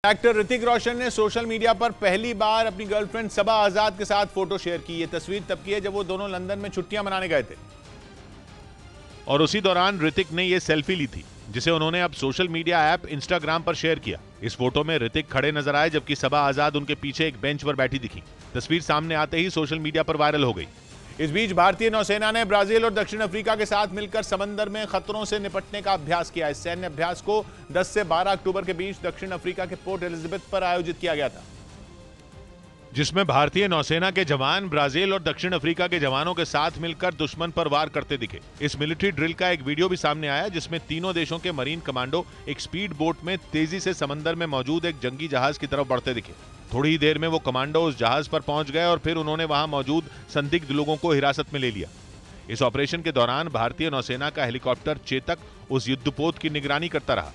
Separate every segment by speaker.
Speaker 1: Actor Hrithik Roshan ने social media पर पहली बार अपनी गर्लफ्रेंड सबा आजाद के साथ फोटो शेयर की। ये तस्वीर तब की है जब वो दोनों लंदन में छुट्टियां मनाने गए थे और उसी दौरान ऋतिक ने ये सेल्फी ली थी, जिसे उन्होंने अब सोशल मीडिया ऐप इंस्टाग्राम पर शेयर किया। इस फोटो में ऋतिक खड़े नजर आए जबकि सबा आजाद उनके पीछे एक बेंच पर बैठी दिखी। तस्वीर सामने आते ही सोशल मीडिया पर वायरल हो गई। इस बीच भारतीय नौसेना ने ब्राजील और दक्षिण अफ्रीका के साथ मिलकर समंदर में खतरों से निपटने का अभ्यास किया। इस सैन्य अभ्यास को 10 से 12 अक्टूबर के बीच दक्षिण अफ्रीका के पोर्ट एलिजाबेथ पर आयोजित किया गया था, जिसमें भारतीय नौसेना के जवान ब्राजील और दक्षिण अफ्रीका के जवानों के साथ मिलकर दुश्मन पर वार करते दिखे। इस मिलिट्री ड्रिल का एक वीडियो भी सामने आया जिसमें तीनों देशों के मरीन कमांडो एक स्पीड बोट में तेजी से समंदर में मौजूद एक जंगी जहाज की तरफ बढ़ते दिखे। थोड़ी ही देर में वो कमांडो उस जहाज पर पहुंच गए और फिर उन्होंने वहां मौजूद संदिग्ध लोगों को हिरासत में ले लिया। इस ऑपरेशन के दौरान भारतीय नौसेना का हेलीकॉप्टर चेतक उस युद्धपोत की निगरानी करता रहा।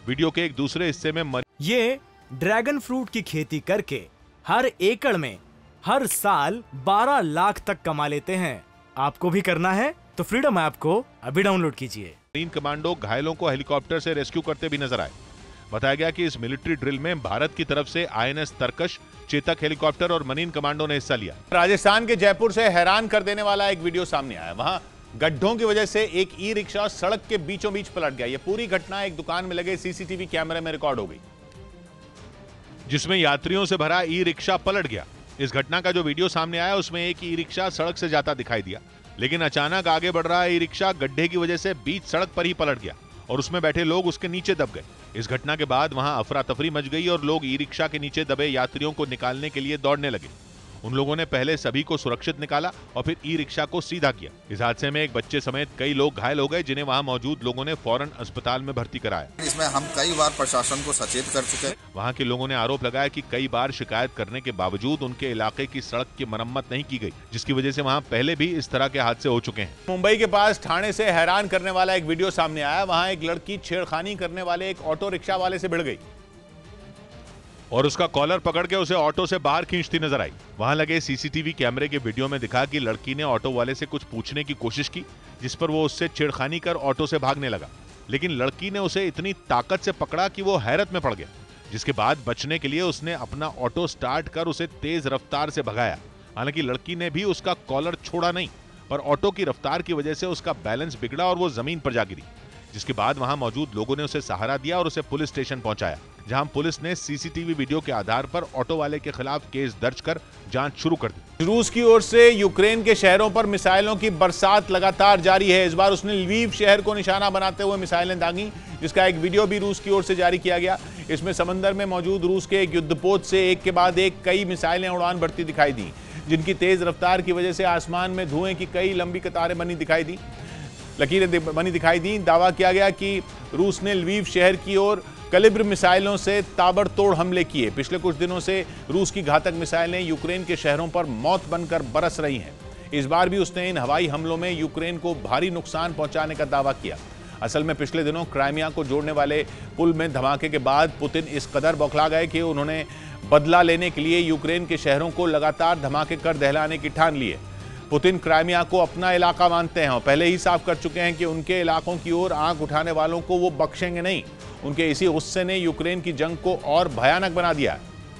Speaker 1: वीडियो के एक दूसरे हिस्से में
Speaker 2: ये ड्रैगन फ्रूट की खेती करके हर एकड़ में हर साल 12 लाख तक कमा लेते हैं। आपको भी करना है तो फ्रीडम ऐप को अभी डाउनलोड कीजिए।
Speaker 1: मरीन कमांडो घायलों को हेलीकॉप्टर से रेस्क्यू करते भी नजर आए। बताया गया कि इस मिलिट्री ड्रिल में भारत की तरफ से आईएनएस तरकश, चेतक हेलीकॉप्टर और मरीन कमांडो ने हिस्सा लिया। राजस्थान के जयपुर से हैरान कर देने वाला एक वीडियो सामने आया। वहां गड्ढों की वजह से एक ई रिक्शा सड़क के बीचों बीच पलट गया। यह पूरी घटना एक दुकान में लगे सीसीटीवी कैमरे में रिकॉर्ड हो गई, जिसमें यात्रियों से भरा ई रिक्शा पलट गया। इस घटना का जो वीडियो सामने आया उसमें एक ई रिक्शा सड़क से जाता दिखाई दिया, लेकिन अचानक आगे बढ़ रहा ई रिक्शा गड्ढे की वजह से बीच सड़क पर ही पलट गया और उसमें बैठे लोग उसके नीचे दब गए। इस घटना के बाद वहां अफरा तफरी मच गई और लोग ई रिक्शा के नीचे दबे यात्रियों को निकालने के लिए दौड़ने लगे। उन लोगों ने पहले सभी को सुरक्षित निकाला और फिर ई रिक्शा को सीधा किया। इस हादसे में एक बच्चे समेत कई लोग घायल हो गए, जिन्हें वहां मौजूद लोगों ने फौरन अस्पताल में भर्ती कराया।
Speaker 3: इसमें हम कई बार प्रशासन को सचेत कर चुके हैं।
Speaker 1: वहां के लोगों ने आरोप लगाया कि कई बार शिकायत करने के बावजूद उनके इलाके की सड़क की मरम्मत नहीं की गई, जिसकी वजह से वहां पहले भी इस तरह के हादसे हो चुके हैं। मुंबई के पास ठाणे से हैरान करने वाला एक वीडियो सामने आया। वहां एक लड़की छेड़खानी करने वाले एक ऑटो रिक्शा वाले से भिड़ गई और उसका कॉलर पकड़ के उसे ऑटो से बाहर खींचती नजर आई। वहां लगे सीसीटीवी कैमरे के वीडियो में दिखा कि लड़की ने ऑटो वाले से कुछ पूछने की कोशिश की, जिस पर वो उससे छेड़खानी कर ऑटो से भागने लगा, लेकिन लड़की ने उसे इतनी ताकत से पकड़ा कि वो हैरत में पड़ गया, जिसके बाद बचने के लिए उसने अपना ऑटो स्टार्ट कर उसे तेज रफ्तार से भगाया। हालांकि लड़की ने भी उसका कॉलर छोड़ा नहीं, पर ऑटो की रफ्तार की वजह से उसका बैलेंस बिगड़ा और वो जमीन पर जा गिरी, जिसके बाद वहां मौजूद लोगों ने उसे सहारा दिया और उसे पुलिस स्टेशन पहुंचाया, जहां पुलिस ने सीसीटीवी वीडियो के आधार पर ऑटो वाले के खिलाफ केस दर्ज कर जांच शुरू कर दी। रूस की ओर से यूक्रेन के शहरों पर मिसाइलों की बरसात लगातार जारी है। इस बार उसने लवीव शहर को निशाना बनाते हुए मिसाइलें दागी, जिसका एक वीडियो भी रूस की ओर से जारी किया गया। इसमें समंदर में मौजूद रूस के एक युद्धपोत से एक के बाद एक कई मिसाइलें उड़ान भरती दिखाई दी, जिनकी तेज रफ्तार की वजह से आसमान में धुएं की कई लंबी कतारें बनी दिखाई दी। दावा किया गया कि रूस ने लवीव शहर की ओर कैलिबर मिसाइलों से ताबड़तोड़ हमले किए। पिछले कुछ दिनों से रूस की घातक मिसाइलें यूक्रेन के शहरों पर मौत बनकर बरस रही हैं। इस बार भी उसने इन हवाई हमलों में यूक्रेन को भारी नुकसान पहुंचाने का दावा किया। असल में पिछले दिनों क्राइमिया को जोड़ने वाले पुल में धमाके के बाद पुतिन इस कदर बौखला गए कि उन्होंने बदला लेने के लिए यूक्रेन के शहरों को लगातार धमाके कर दहलाने की ठान ली है। पुतिन क्राइमिया को अपना इलाका मानते हैं और पहले ही साफ कर चुके हैं कि उनके इलाकों की ओर आंख उठाने वालों को वो बख्शेंगे नहीं। उनके इसी गुस्से ने यूक्रेन की जंग को और भयानक बना दिया है।